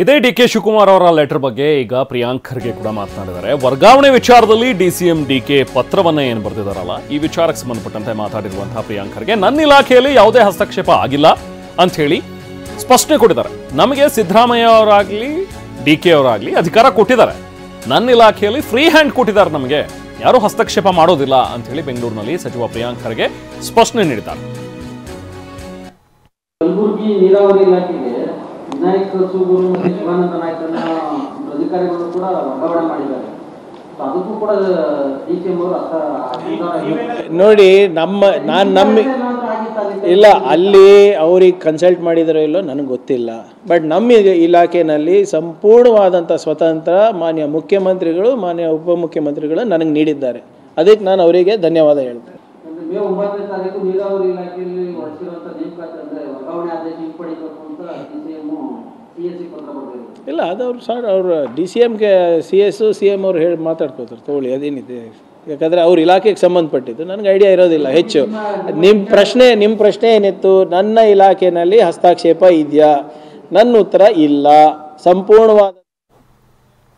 ಇದೇ ಡಿ.ಕೆ. ಶಿವಕುಮಾರ್ ಅವರ ಲೆಟರ್ ಬಗ್ಗೆ ಈಗ ಪ್ರಿಯಾಂಕ್ ಖರ್ಗೆ ಕೂಡ ಮಾತನಾಡಿದ್ದಾರೆ. ವರ್ಗಾವಣೆ ವಿಚಾರದಲ್ಲಿ ಡಿ.ಸಿ.ಎಂ ಡಿ.ಕೆ. ಪತ್ರವನ್ನ ಏನು ಬರೆದಿದ್ದಾರಲ್ಲ, ಈ ವಿಚಾರಕ್ಕೆ ಸಂಬಂಧಪಟ್ಟಂತೆ ಮಾತಾಡಿರುವಂತಹ ಪ್ರಿಯಾಂಕ್ ಖರ್ಗೆ ನನ್ನ ಇಲಾಖೆಯಲ್ಲಿ ಯಾವುದೇ ಹಸ್ತಕ್ಷೇಪ ಆಗಿಲ್ಲ ಅಂತ ಹೇಳಿ ಸ್ಪಷ್ಟನೆ ಕೊಟ್ಟಿದ್ದಾರೆ. ನಮಗೆ ಸಿದ್ದರಾಮಯ್ಯ ಅವರಾಗ್ಲಿ ಡಿ.ಕೆ. ಅವರಾಗ್ಲಿ ಅಧಿಕಾರ ಕೊಟ್ಟಿದ್ದಾರೆ, ನನ್ನ ಇಲಾಖೆಯಲ್ಲಿ ಫ್ರೀ ಹ್ಯಾಂಡ್ ಕೊಟ್ಟಿದ್ದಾರೆ, ನಮಗೆ ಯಾರು ಹಸ್ತಕ್ಷೇಪ ಮಾಡೋದಿಲ್ಲ ಅಂತ ಹೇಳಿ ಬೆಂಗಳೂರಿನಲ್ಲಿ ಸಚಿವ ಪ್ರಿಯಾಂಕ್ ಖರ್ಗೆ ಸ್ಪಷ್ಟನೆ ನೀಡಿದ್ದಾರೆ. ಕಲಬುರಗಿ ನೀರಾವರಿ ಇಲಾಖೆಗೆ ವಿನಾಯಕ್ ಸೂಗೂರು ಮತ್ತು ಶಿವಾನಂದ ನಾಯ್ಕರನ್ನ ಅಧಿಕಾರಿಗಳು ಕೂಡ ವರ್ಗಾವಣೆ ಮಾಡಿದ್ದಾರೆ. ಅದಕ್ಕೂ ಕೂಡ ಡಿ.ಸಿ.ಎಂ ಅವರು ನೋಡಿ, ಇಲ್ಲ ಅಲ್ಲಿ ಅವ್ರಿಗೆ ಕನ್ಸಲ್ಟ್ ಮಾಡಿದಾರೋ ಇಲ್ಲೋ ನನಗೆ ಗೊತ್ತಿಲ್ಲ. ಬಟ್ ನಮ್ಮ ಇಲಾಖೆಯಲ್ಲಿ ಸಂಪೂರ್ಣವಾದಂಥ ಸ್ವತಂತ್ರ ಮಾನ್ಯ ಮುಖ್ಯಮಂತ್ರಿಗಳು, ಮಾನ್ಯ ಉಪಮುಖ್ಯಮಂತ್ರಿಗಳು ನನಗೆ ನೀಡಿದ್ದಾರೆ. ಅದಕ್ಕೆ ನಾನು ಅವರಿಗೆ ಧನ್ಯವಾದ ಹೇಳ್ತೇನೆ. ಮೇ 9ನೇ ತಾರೀಕು ನೀರಾವರಿ ಇಲಾಖೆಯಲ್ಲಿ ಹೊರಡಿಸಿರುವಂಥ ನೇಮಕಾತಿ ಅಂದರೆ ವರ್ಗಾವಣೆ ಆದೇಶ ಹಿಂಪಡಿಬೇಕು ಅಂತ ಡಿ.ಸಿ.ಎಂ ಸಿ.ಎಸ್.ಸಿ ಪತ್ರ ಬರೆದಿದ್ದಾರೆ. ಇಲ್ಲ, ಅದು ಅವ್ರು ಡಿ.ಸಿ.ಎಂಗೆ ಸಿ.ಎಂ ಅವ್ರು ಹೇಳಿ ಮಾತಾಡ್ಕೋತಾರೆ, ತೊಗೊಳ್ಳಿ, ಅದೇನಿದೆ. ಯಾಕಂದರೆ ಅವ್ರ ಇಲಾಖೆಗೆ ಸಂಬಂಧಪಟ್ಟಿದ್ದು ನನಗೆ ಐಡಿಯಾ ಇರೋದಿಲ್ಲ ಹೆಚ್ಚು. ನಿಮ್ಮ ಪ್ರಶ್ನೆ ಏನಿತ್ತು, ನನ್ನ ಇಲಾಖೆಯಲ್ಲಿ ಹಸ್ತಕ್ಷೇಪ ಇದೆಯಾ? ನನ್ನ ಉತ್ತರ ಇಲ್ಲ. ಸಂಪೂರ್ಣವಾದ